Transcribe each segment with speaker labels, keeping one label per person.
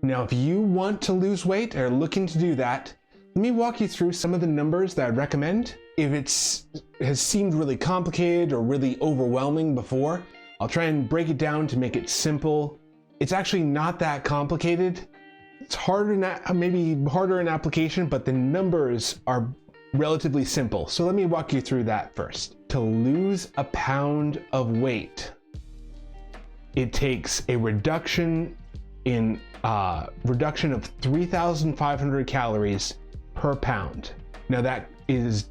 Speaker 1: Now, if you want to lose weight or are looking to do that, let me walk you through some of the numbers that I'd recommend. If has seemed really complicated or really overwhelming before, I'll try and break it down to make it simple. It's actually not that complicated. It's harder, maybe harder in application, but the numbers are relatively simple. So let me walk you through that first. To lose a pound of weight, it takes a reduction of 3,500 calories per pound. Now that is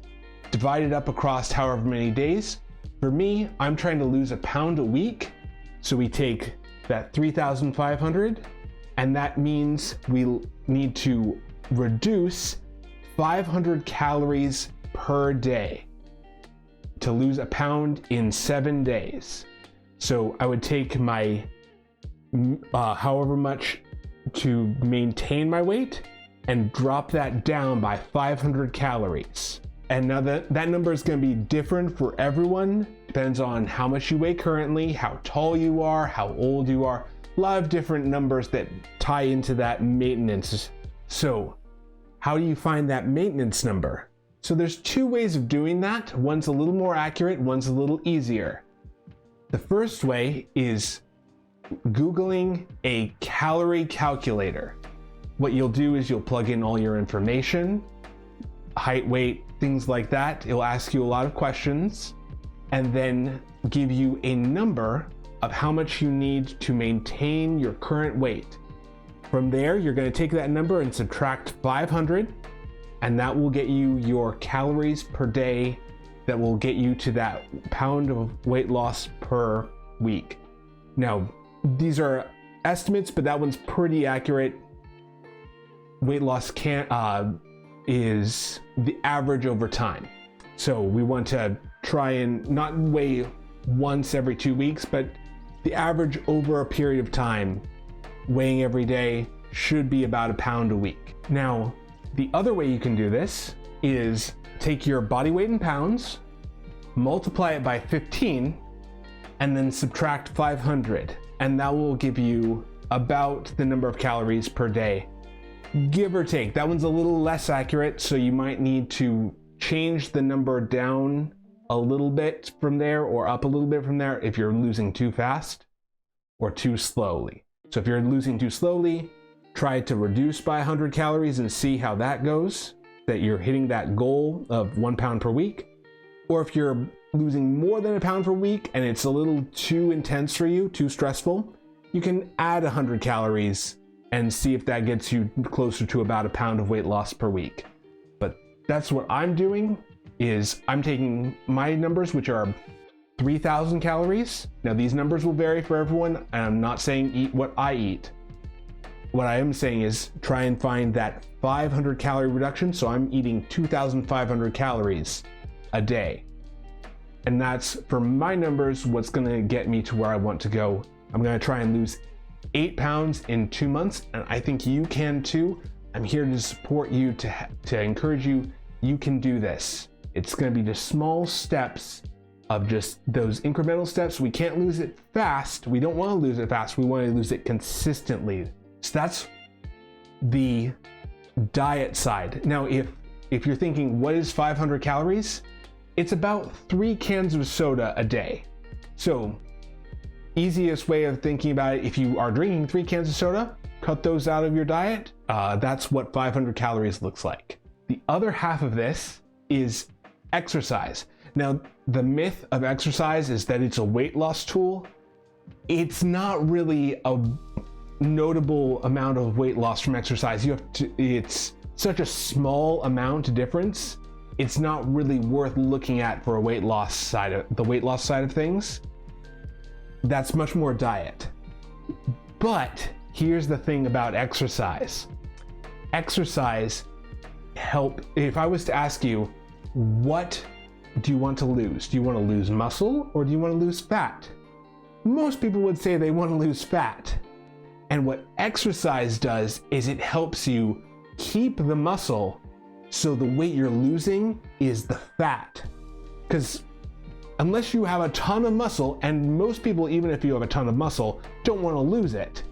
Speaker 1: divided up across however many days. For me, I'm trying to lose a pound a week. So we take that 3,500, and that means we need to reduce 500 calories per day to lose a pound in 7 days. So I would take my however much to maintain my weight and drop that down by 500 calories. And now that number is going to be different for everyone. Depends on how much you weigh currently, how tall you are, how old you are. A lot of different numbers that tie into that maintenance. So how do you find that maintenance number? So there's two ways of doing that. One's a little more accurate, one's a little easier. The first way is Googling a calorie calculator. What you'll do is you'll plug in all your information, height, weight, things like that. It'll ask you a lot of questions and then give you a number of how much you need to maintain your current weight. From there, you're going to take that number and subtract 500, and that will get you your calories per day that will get you to that pound of weight loss per week. Now, these are estimates, but that one's pretty accurate. Weight loss is the average over time. So we want to try and not weigh once every 2 weeks, but the average over a period of time, weighing every day, should be about a pound a week. Now, the other way you can do this is take your body weight in pounds, multiply it by 15, and then subtract 500. And that will give you about the number of calories per day, give or take. That one's a little less accurate, so you might need to change the number down a little bit from there or up a little bit from there if you're losing too fast or too slowly. So if you're losing too slowly, try to reduce by 100 calories and see how that goes, that you're hitting that goal of 1 pound per week. Or if you're losing more than a pound per week and it's a little too intense for you, too stressful, you can add 100 calories and see if that gets you closer to about a pound of weight loss per week. But that's what I'm doing, is I'm taking my numbers, which are 3,000 calories. Now these numbers will vary for everyone, and I'm not saying eat what I eat. What I am saying is try and find that 500 calorie reduction. So I'm eating 2,500 calories a day. And that's, for my numbers, what's gonna get me to where I want to go. I'm gonna try and lose 8 pounds in 2 months, and I think you can too. I'm here to support you, to encourage you. You can do this. It's gonna be just small steps of just those incremental steps. We can't lose it fast. We don't wanna lose it fast. We wanna lose it consistently. So that's the diet side. Now, if you're thinking, what is 500 calories? It's about 3 cans of soda a day. So, easiest way of thinking about it, if you are drinking 3 cans of soda, cut those out of your diet. That's what 500 calories looks like. The other half of this is exercise. Now, the myth of exercise is that it's a weight loss tool. It's not really a notable amount of weight loss from exercise. It's such a small amount difference. It's not really worth looking at for the weight loss side of things. That's much more diet. But here's the thing about exercise. Exercise if I was to ask you, what do you want to lose? Do you want to lose muscle or do you want to lose fat? Most people would say they want to lose fat. And what exercise does is it helps you keep the muscle, so the weight you're losing is the fat. Because unless you have a ton of muscle, and most people, even if you have a ton of muscle, don't want to lose it.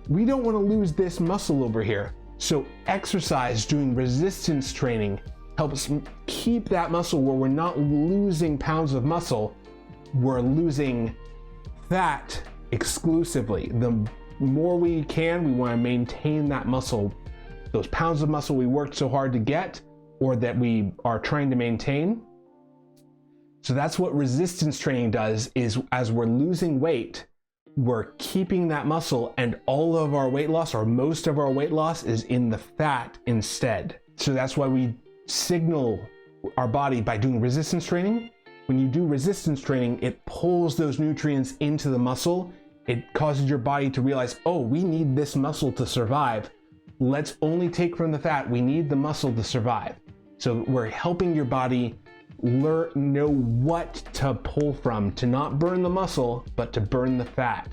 Speaker 1: we don't want to lose this muscle over here. So exercise, doing resistance training, helps keep that muscle where we're not losing pounds of muscle, we're losing fat exclusively. The more we can, we want to maintain that muscle, those pounds of muscle we worked so hard to get, or that we are trying to maintain. So that's what resistance training does, is as we're losing weight, we're keeping that muscle, and all of our weight loss, or most of our weight loss, is in the fat instead. So that's why we signal our body by doing resistance training. When you do resistance training, it pulls those nutrients into the muscle. It causes your body to realize, oh, we need this muscle to survive. Let's only take from the fat. We need the muscle to survive. So we're helping your body know what to pull from, to not burn the muscle, but to burn the fat.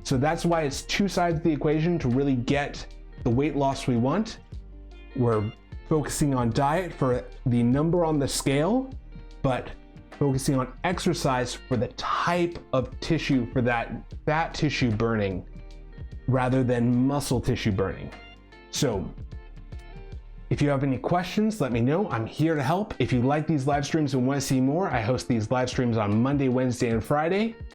Speaker 1: So that's why it's two sides of the equation to really get the weight loss we want. We're focusing on diet for the number on the scale, but focusing on exercise for the type of tissue, for that fat tissue burning rather than muscle tissue burning. So if you have any questions, let me know. I'm here to help. If you like these live streams and want to see more, I host these live streams on Monday, Wednesday, and Friday.